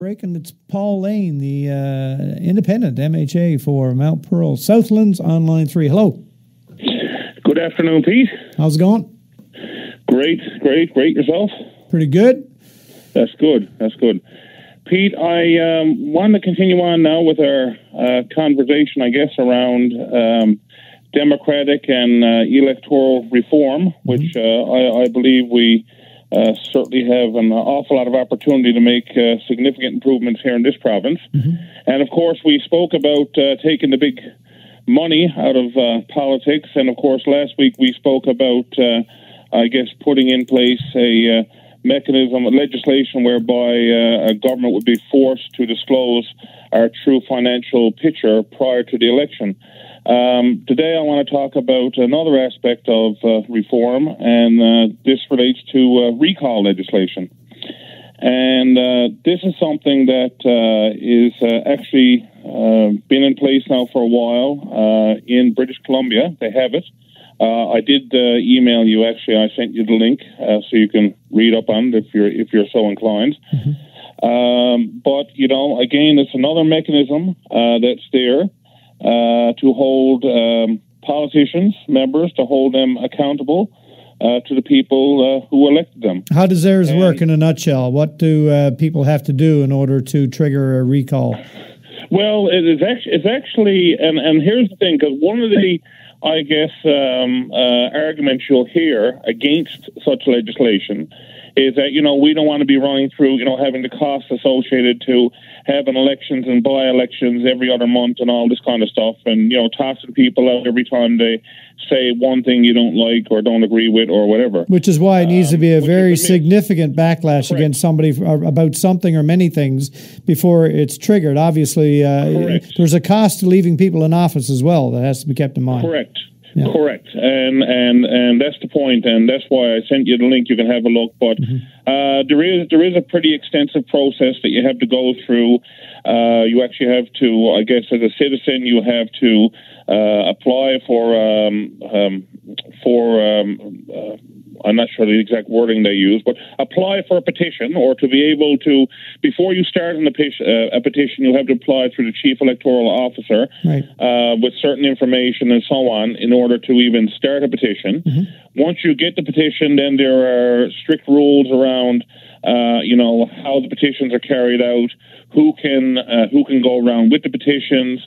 Breaking, it's Paul Lane, the independent MHA for Mount Pearl, Southlands on line 3. Hello. Good afternoon, Pete. How's it going? Great. Yourself? Pretty good. That's good. Pete, I want to continue on now with our conversation, I guess, around democratic and electoral reform, which I believe we certainly have an awful lot of opportunity to make significant improvements here in this province. And, of course, we spoke about taking the big money out of politics. And, of course, last week we spoke about, I guess, putting in place a mechanism, legislation whereby a government would be forced to disclose our true financial picture prior to the election. Today I want to talk about another aspect of reform, and this relates to recall legislation. And this is something that is actually been in place now for a while in British Columbia. They have it. I did email you. Actually, I sent you the link so you can read up on it if you're so inclined. But you know, again, it's another mechanism that's there to hold politicians, members, to hold them accountable to the people who elected them. How does theirs work in a nutshell? What do people have to do in order to trigger a recall? Well, it's actually, and here's the thing, because one of the, I guess, arguments you'll hear against such legislation is that, you know, we don't want to be running through, you know, having the costs associated to having elections and by-elections every other month and all this kind of stuff, and, you know, tossing people out every time they say one thing you don't like or don't agree with or whatever. Which is why it needs to be a very significant backlash against somebody about something or many things before it's triggered. Obviously, there's a cost to leaving people in office as well that has to be kept in mind. Correct. Yeah. Correct, and that's the point, and that's why I sent you the link. You can have a look, but there is a pretty extensive process that you have to go through. You actually have to, I guess, as a citizen, you have to apply for I'm not sure the exact wording they use, but apply for a petition, or to be able to, before you start a petition, you have to apply through the Chief Electoral Officer with certain information and so on in order to even start a petition. Once you get the petition, then there are strict rules around, you know, how the petitions are carried out, who can go around with the petitions.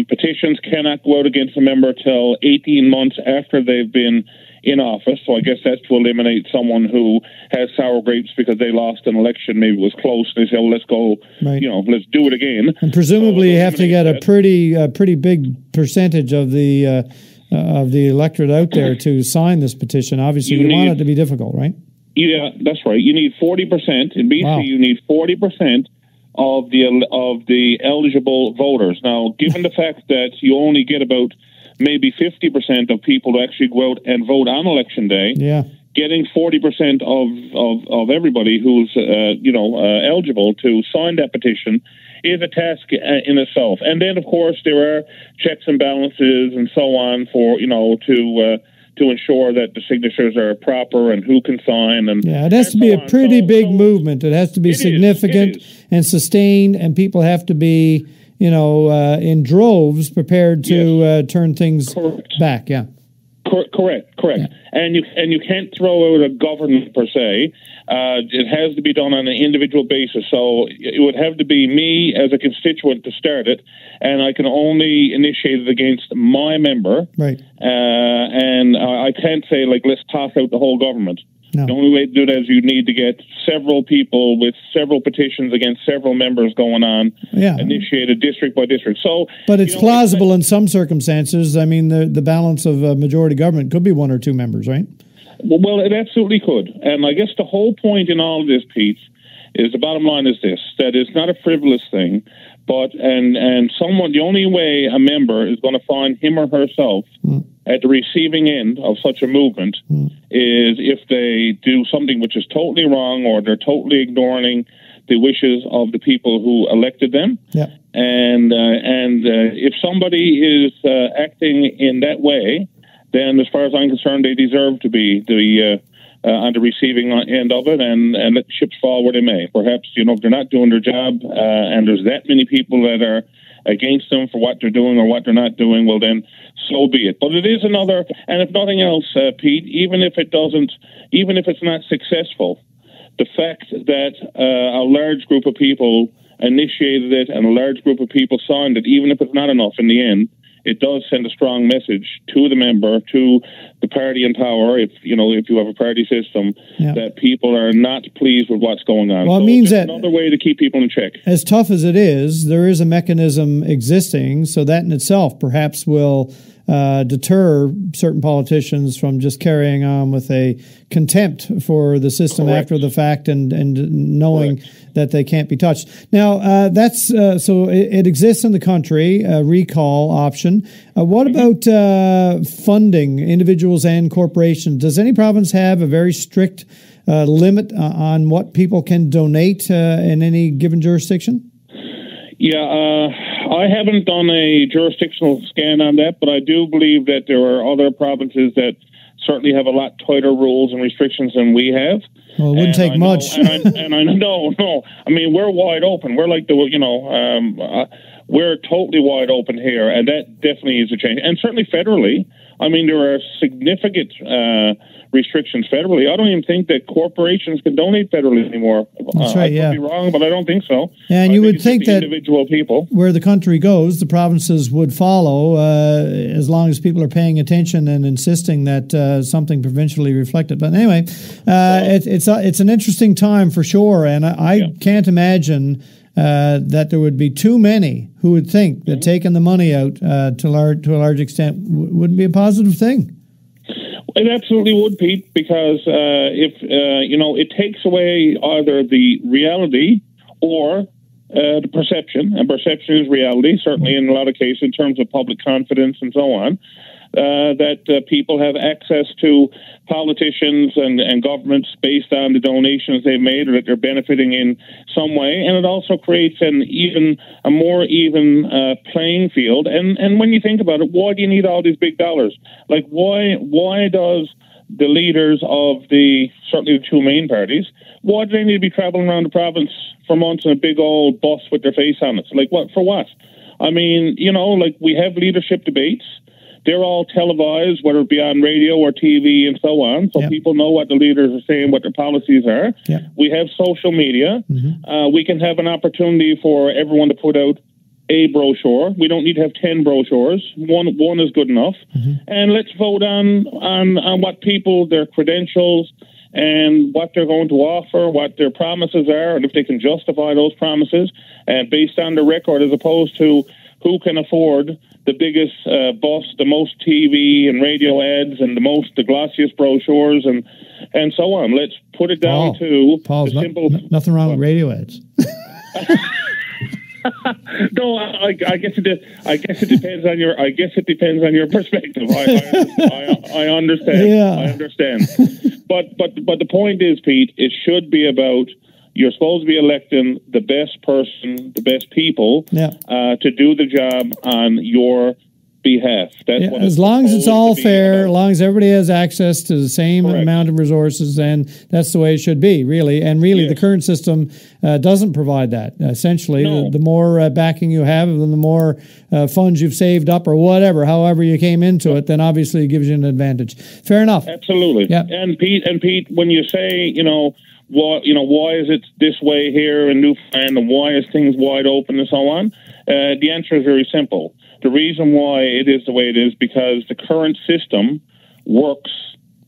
Petitions cannot go out against a member till 18 months after they've been in office. So I guess that's to eliminate someone who has sour grapes because they lost an election, maybe it was close, and they say, well, let's go, you know, let's do it again. And presumably you have to get a pretty big percentage of the electorate out there to sign this petition. Obviously, you want it to be difficult, right? Yeah, that's right. You need 40%. In BC, you need 40% of the eligible voters. Now, given the fact that you only get about maybe 50% of people to actually go out and vote on election day, getting 40% of everybody who's eligible to sign that petition is a task in itself. And then, of course, there are checks and balances and so on for, you know, to ensure that the signatures are proper and who can sign. And it has to be a pretty big movement. It has to be significant and sustained, and people have to be, you know, in droves prepared to turn things back. Correct. Yeah. And you can't throw out a government per se. It has to be done on an individual basis. So it would have to be me as a constituent to start it, and I can only initiate it against my member. Right. And I can't say, like, let's toss out the whole government. No. The only way to do that is you need to get several people with several petitions against several members going on, initiated district by district. So, but it's plausible in some circumstances. I mean, the balance of majority government could be one or two members, right? Well, it absolutely could. And I guess the whole point in all of this, Pete, is the bottom line is this, that it's not a frivolous thing, but and someone, the only way a member is going to find him or herself at the receiving end of such a movement is if they do something which is totally wrong, or they're totally ignoring the wishes of the people who elected them. Yeah. And if somebody is acting in that way, then as far as I'm concerned, they deserve to be on the receiving end of it, and let the chips fall where they may. Perhaps, if they're not doing their job, and there's that many people that are against them for what they're doing or what they're not doing, well then, so be it. But it is another, and if nothing else, Pete, even if it's not successful, the fact that a large group of people initiated it and a large group of people signed it, even if it's not enough in the end, it does send a strong message to the member, to the party in power, if you have a party system, that people are not pleased with what's going on. Well, it means that another way to keep people in check. As tough as it is, there is a mechanism existing, so that in itself perhaps will deter certain politicians from just carrying on with a contempt for the system after the fact and knowing that they can't be touched. Now, that's so it exists in the country, a recall option. What about funding individuals and corporations? Does any province have a very strict limit on what people can donate in any given jurisdiction? Yeah, I haven't done a jurisdictional scan on that, but I do believe that there are other provinces that certainly have a lot tighter rules and restrictions than we have. Well, it wouldn't take much. And I know, no. I mean, we're wide open. We're like we're totally wide open here, and that definitely is a change. And certainly federally, I mean, there are significant restrictions federally. I don't even think that corporations can donate federally anymore. That's right, I could be wrong, but I don't think so. And you would think that individual people, where the country goes, the provinces would follow, as long as people are paying attention and insisting that something provincially reflected. But anyway, it's an interesting time for sure, and I can't imagine that there would be too many who would think that taking the money out to a large extent wouldn't be a positive thing. It absolutely would, Pete, because if it takes away either the reality or the perception, and perception is reality, certainly in a lot of cases in terms of public confidence and so on, that people have access to politicians and governments based on the donations they've made or that they're benefiting in some way. And it also creates a more even playing field. And when you think about it, why do you need all these big dollars? Like, why does the leaders of certainly the two main parties, why do they need to be traveling around the province for months in a big old bus with their face on it? Like, what, for what? I mean, we have leadership debates. They're all televised, whether it be on radio or TV and so on, so people know what the leaders are saying, what their policies are. Yep. We have social media. Mm-hmm. We can have an opportunity for everyone to put out a brochure. We don't need to have 10 brochures. One is good enough. Mm-hmm. And let's vote on what people, their credentials, and what they're going to offer, what their promises are, and if they can justify those promises, and based on the record, as opposed to who can afford the biggest bus, the most TV and radio ads, and the glossiest brochures, and so on. Let's put it down to Paul's simple. Nothing wrong with radio ads. No, I guess it depends on your. I guess it depends on your perspective. I understand. Yeah. I understand. But the point is, Pete, it should be about. You're supposed to be electing the best person, the best people to do the job on your behalf. That's what as long as it's all fair, as long as everybody has access to the same amount of resources, then that's the way it should be, really. And really, the current system doesn't provide that. Essentially, the more backing you have, and the more funds you've saved up or whatever, however you came into it, then obviously it gives you an advantage. Fair enough. Absolutely. Yeah. And Pete, when you say, why is it this way here in Newfoundland, and why is things wide open and so on? The answer is very simple. The reason why it is the way it is because the current system works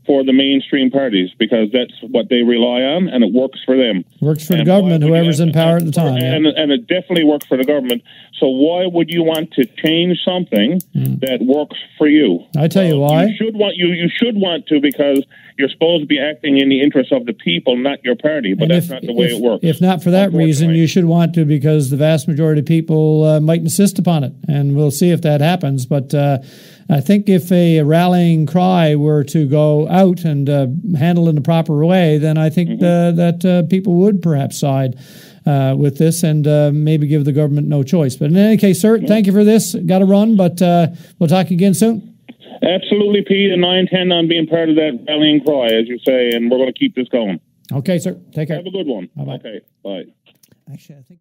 for the mainstream parties, because that's what they rely on, and it works for them. Works for the government, whoever's in power at the time. And it definitely works for the government. So why would you want to change something that works for you? I tell you why. You should want to, because you're supposed to be acting in the interest of the people, not your party. But that's not the way it works. If not for that reason, you should want to, because the vast majority of people might insist upon it. And we'll see if that happens. But I think if a rallying cry were to go out and handled in the proper way, then I think that people would perhaps side with this and maybe give the government no choice. But in any case, sir, thank you for this. Got to run, but we'll talk again soon. Absolutely, Pete, and I intend on being part of that rallying cry, as you say, and we're going to keep this going. Okay, sir. Take care. Have a good one. Bye-bye. Okay, bye. Actually, I think...